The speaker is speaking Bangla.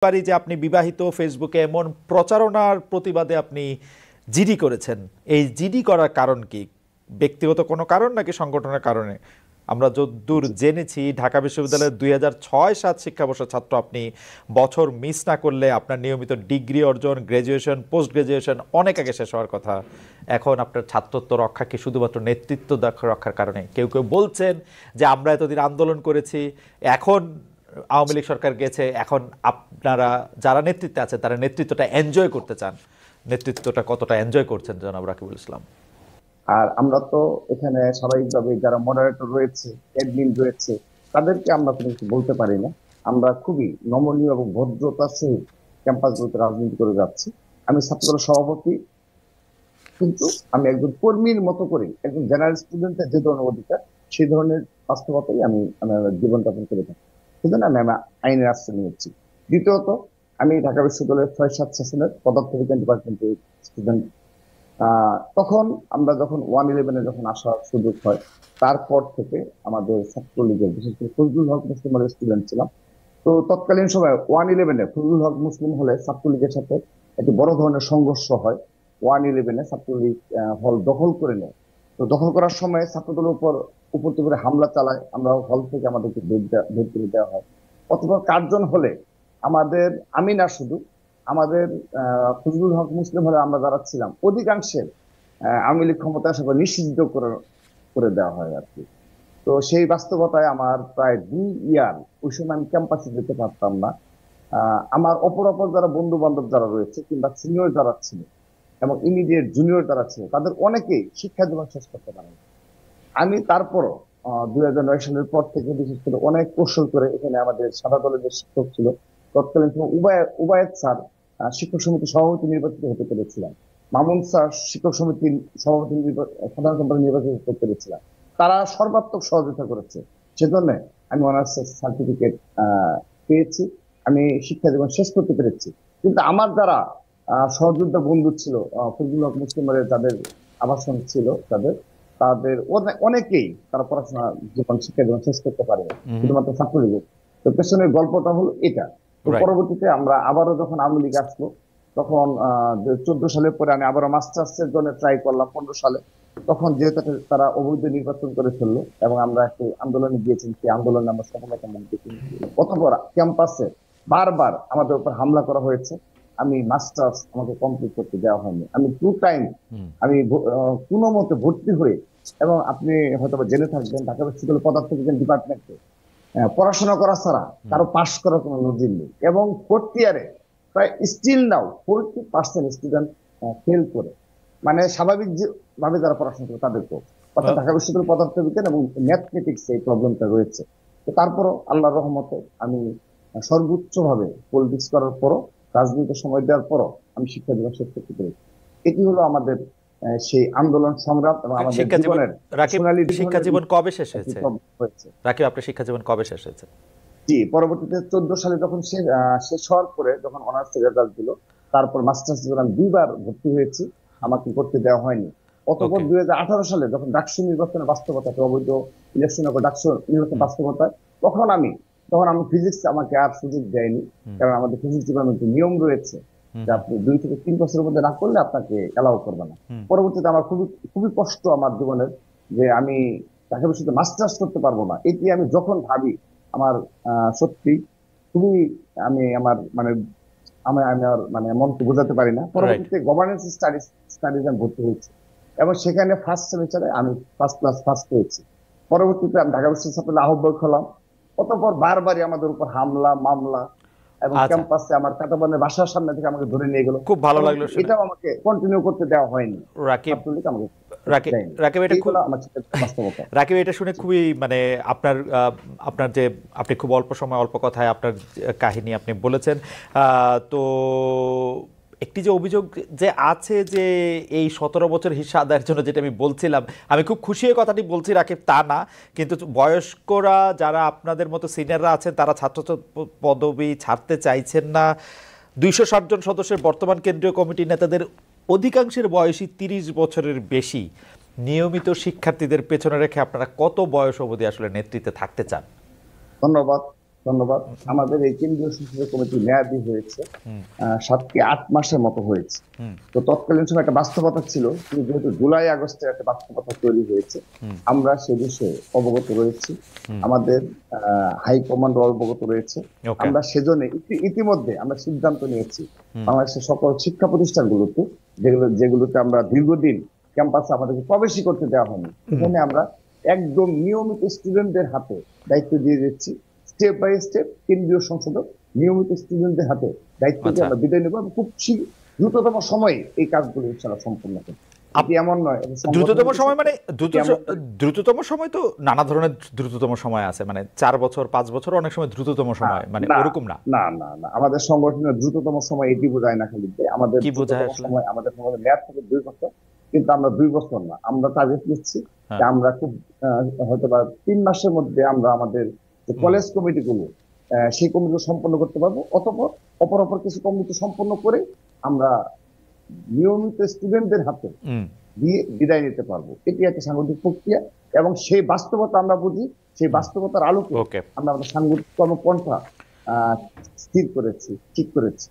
পারি যে আপনি বিবাহিত, ফেসবুকে এমন প্রচারণার প্রতিবাদে আপনি জিডি করেছেন। এই জিডি করার কারণ কি? ব্যক্তিগত কোনো কারণ নাকি সংগঠনের কারণে? আমরা যতদূর জেনেছি ঢাকা বিশ্ববিদ্যালয়ের 2006-07 শিক্ষাবর্ষের ছাত্র আপনি। বছর মিস না করলে আপনার নিয়মিত ডিগ্রি অর্জন, গ্র্যাজুয়েশন, পোস্ট গ্র্যাজুয়েশন অনেক আগে শেষ হওয়ার কথা। এখন আপনার ছাত্রত্ব রক্ষা কি শুধুমাত্র নেতৃত্ব রক্ষার কারণে? কেউ কেউ বলছেন যে আমরা এতদিন আন্দোলন করেছি, এখন আওয়ামী লীগ সরকার গেছে, এখন আপনারা যারা নেতৃত্বে আছেন তারা নেতৃত্বটা এনজয় করতে চান। নেতৃত্বটা কতটা এনজয় করছেন জনাব রাকিবুল ইসলাম? আর আমরা তো এখানে স্বাভাবিকভাবে যারা মডারেটর রয়েছে, অ্যাডমিন রয়েছে, তাদেরকে আমরা কোনো কিছু বলতে পারি না। আমরা খুবই নমনীয় এবং ভদ্রতার সহিত ক্যাম্পাসগুলোতে রাজনীতি করে যাচ্ছি। আমি ছাত্রদলের সভাপতি, কিন্তু আমি একজন কর্মীর মতো করে একজন জেনারেল স্টুডেন্টের যে ধরনের অধিকার, সেই ধরনের বাস্তবতাই আমি আমার জীবনযাপন করে থাকি। সেজন্য আমি আমার আইনের আশ্রয় নিয়েছি। দ্বিতীয়ত, আমি ঢাকা বিশ্ববিদ্যালয়ের 6-7 সেশনের পদার্থবিজ্ঞান ডিপার্টমেন্টের স্টুডেন্ট। তখন আমরা যখন 111-এ যখন আসার সুযোগ হয়, তারপর থেকে আমাদের ছাত্রলীগের বিশেষ করে ফজলুল হক মুসলিম হলের স্টুডেন্ট ছিলাম। তো তৎকালীন সময় 111-এ ফজলুল হক মুসলিম হলে ছাত্রলীগের সাথে একটি বড় ধরনের সংঘর্ষ হয়। 111-এ ছাত্রলীগ হল দখল করে নেয়। তো দখল করার সময় ছাত্রদলের উপর উপর থেকে হামলা চালায়। আমরা হল থেকে আমাদেরকে বের করে দেওয়া হয়। অথবা কার্জন হলে আমাদের, আমি না শুধু, আমাদের ফজলুল হক মুসলিম হলে আমরা যারা ছিলাম অধিকাংশের আওয়ামী লীগ ক্ষমতা আসার পর নিষিদ্ধ করে দেওয়া হয় আর কি। তো সেই বাস্তবতায় আমার প্রায় 2 ইয়ার ওই সময় আমি ক্যাম্পাসে যেতে পারতাম না। আমার অপর যারা বন্ধু বান্ধব যারা রয়েছে কিংবা সিনিয়র যারা ছিল এবং ইমিডিয়েট জুনিয়র যারা ছিল, তাদের অনেকেই শিক্ষা জীবন শেষ করতে পারেন। আমি তারপরও 2009 সালের পর থেকে বিশেষ করে অনেক কৌশল করে এখানে আমাদের সাদা দলের যে শিক্ষক ছিল তৎকালীন সময় উবায়েদ স্যার শিক্ষক সমিতির সভাপতি নির্বাচিত হতে পেরেছিলাম। মামুন স্যার শিক্ষক সমিতির সভাপতি সাধারণ সম্পাদক নির্বাচিত হতে পেরেছিলাম। তারা সর্বাত্মক সহযোগিতা করেছে। সেজন্য আমি অনার্স সার্টিফিকেট পেয়েছি। আমি শিক্ষা জীবন শেষ করতে পেরেছি। কিন্তু আমার যারা সহযোদ্ধা বন্ধু ছিল, ফজলুল হক মুসলিমের যাদের আবাসন ছিল, তাদের অনেকেই তারা পড়াশোনা জীবন, শিক্ষা জীবন শেষ করতে পারে শুধুমাত্র ছাত্রলীগের। তো পেছনের গল্পটা হলো এটা। তো পরবর্তীতে আমরা আবারও যখন আওয়ামী লীগ আসলো, তখন 14 সালের পরে আমি আবারও মাস্টার্সের জন্য ট্রাই করলাম 15 সালে। তখন যেহেতু তারা অবৈধ নির্বাচন করে ফেললো এবং আমরা একটি আন্দোলনে গিয়েছি, সেই আন্দোলনে আমরা সফলতা মনে করি। অথবা ক্যাম্পাসে বারবার আমাদের উপর হামলা করা হয়েছে। আমি মাস্টার্স আমাকে কমপ্লিট করতে দেওয়া হয়নি। আমি 2 টাইম আমি কোনো মতে ভর্তি হয়ে, এবং আপনি হয়তো জেনে থাকবেন ঢাকা বিশ্ববিদ্যালয় পদার্থবিজ্ঞান ডিপার্টমেন্টে পড়াশোনা করা ছাড়া কারো পাশ করার কোনো নজির নেই। এবং 4th ইয়ারে প্রায় স্টিল নাও 40% স্টুডেন্ট ফেল করে, মানে স্বাভাবিক ভাবে যারা পড়াশোনা করে তাদেরকেও। অর্থাৎ ঢাকা বিশ্ববিদ্যালয় পদার্থবিজ্ঞান এবং ম্যাথমেটিক্স এই প্রবলেমটা রয়েছে। তো তারপরও আল্লাহর রহমতে আমি সর্বোচ্চ ভাবে পলিটিক্স করার পরও, রাজনীতিতে সময় দেওয়ার পরও আমি শিক্ষা জীবন শেষ করতে পেরেছি। এটি হলো আমাদের সেই আন্দোলন সংগ্রাম এবং আমাদের জীবনের। শিক্ষা জীবন কবে শেষ হয়েছে রাকিব? আপনার শিক্ষা জীবন কবে শেষ হয়েছে? জি, পরবর্তীতে 14 সালে যখন শেষ হওয়ার পরে যখন অনার্স রেজাল্ট দিল, তারপর মাস্টার্স জীবন আমি 2 বার ভর্তি হয়েছি, আমাকে করতে দেওয়া হয়নি। অতঃপর 2018 সালে যখন ডাকসু নির্বাচনের বাস্তবতা, অবৈধ ইলেকশনের পর ডাকসু নির্বাচন বাস্তবতায়, তখন আমি ফিজিক্স আমাকে আর সুযোগ দেয়নি। কারণ আমাদের ফিজিক্স ডিপার্টমেন্টে নিয়ম রয়েছে যে আপনি 2 থেকে 3 বছরের মধ্যে না করলে আপনাকে এলাও করবে না। পরবর্তীতে আমার খুবই কষ্ট আমার জীবনের, যে আমি ঢাকা বিশ্ববিদ্যালয়ে মাস্টার্স করতে পারবো না। এটি আমি যখন ভাবি আমার সত্যি খুবই আমার মনকে বোঝাতে পারি না। পরবর্তীতে গভর্নেন্স স্টাডিজ আমি ভর্তি হয়েছি এবং সেখানে ফার্স্ট সেমিস্টারে আমি ফার্স্ট ক্লাস ফার্স্ট হয়েছি। পরবর্তীতে আমি ঢাকা বিশ্ববিদ্যালয়ের আহ্বায়ক হলাম। অতঃপর বারবারই আমাদের উপর হামলা মামলা এবং ক্যাম্পাসে আমার কাটাবনের বাসার সামনে থেকে আমাকে ধরে নিয়ে গেল। খুব ভালো লাগলো, এটাও আমাকে কন্টিনিউ করতে দেওয়া হয়নি। রাকিব, এটা শুনে খুবই আপনার যে আপনি খুব অল্প সময় অল্প কথায় আপনার কাহিনী আপনি বলেছেন। তো একটি যে অভিযোগ যে আছে যে এই 17 বছর হিসা আদায়ের জন্য, যেটা আমি বলছিলাম, আমি খুব খুশি হয়ে কথাটি বলছি রাকিব, তা না, কিন্তু বয়স্করা যারা আপনাদের মতো সিনিয়ররা আছেন তারা ছাত্র পদবি ছাড়তে চাইছেন না। 260 জন সদস্যের বর্তমান কেন্দ্রীয় কমিটির নেতাদের অধিকাংশের বয়সই 30 বছরের বেশি। নিয়মিত শিক্ষার্থীদের পেছনে রেখে আপনারা কত বয়স অবধি আসলে নেতৃত্বে থাকতে চান? ধন্যবাদ। ধন্যবাদ। আমাদের এই কেন্দ্রীয় সংসদীয় কমিটি মেয়াদী হয়েছে হুম 7 কি 8 মাসের মতো হয়েছে। হুম তো তৎকালীন সময় একটা বাস্তবতা ছিল, কিন্তু যেহেতু জুলাই আগস্টে একটা বাস্তবতা তৈরি হয়েছে, হুম আমরা সে বিষয়ে অবগত রয়েছি, হুম আমাদের হাইকমান্ড অবগত রয়েছে। ওকে আমরা সেজন্য ইতিমধ্যে আমরা সিদ্ধান্ত নিয়েছি হুম বাংলাদেশের সকল শিক্ষা প্রতিষ্ঠানগুলোতে, যেগুলোতে আমরা দীর্ঘদিন ক্যাম্পাসে আমাদেরকে প্রবেশই করতে দেওয়া হয়নি, হুম সেখানে আমরা একদম নিয়মিত স্টুডেন্টদের হাতে দায়িত্ব দিয়ে দিচ্ছি। স্টেপ বাই স্টেপ কেন্দ্রীয় সংসদে নিয়মিত স্টুডেন্টদের হাতে দায়িত্ব দিয়ে আচ্ছা আমরা বিদায় নেবো এবং খুব দ্রুততম সময়ে এই কাজগুলো ইনশাআল্লাহ সম্পূর্ণ করব। আপ- এটি এমন নয়, এটা দ্রুততম সংগঠনের সময় বিষয়। মানে এটি এমন দ্রুততম সময় তো নানা ধরনের দ্রুততম সময় আছে, মানে 4 বছর 5 বছর অনেক সময় দ্রুততম না, সময়, মানে না, ওরকম না। না, না, না, আমাদের সংগঠনের দ্রুততম সময় এটি বোঝায় না খালি যে আমাদের কি বোঝায় দ্রুততম আসলে? সময়, আমাদের সংগঠনের মেয়াদ থেকে 2 বছর, কিন্তু আমরা 2 বছর না, আমরা টার্গেট নিচ্ছি যে হ্যাঁ আমরা খুব হয়তো বা 3 মাসের মধ্যে আমরা আমাদের যে হুম কলেজ কমিটিগুলো সেই কমিটি সম্পন্ন করতে পারবো, অতঃপর অপর কিছু কমিটি সম্পন্ন করে আমরা নিয়মিত স্টুডেন্টদের হাতে হুম দিয়ে বিদায় নিতে পারবো। এটি একটা সাংগঠনিক প্রক্রিয়া এবং সেই বাস্তবতা আমরা বুঝি, সেই বাস্তবতার আলোকে ওকে আমরা আমাদের সাংগঠনিক কর্মপন্থা আহ স্থির করেছি, ঠিক করেছি।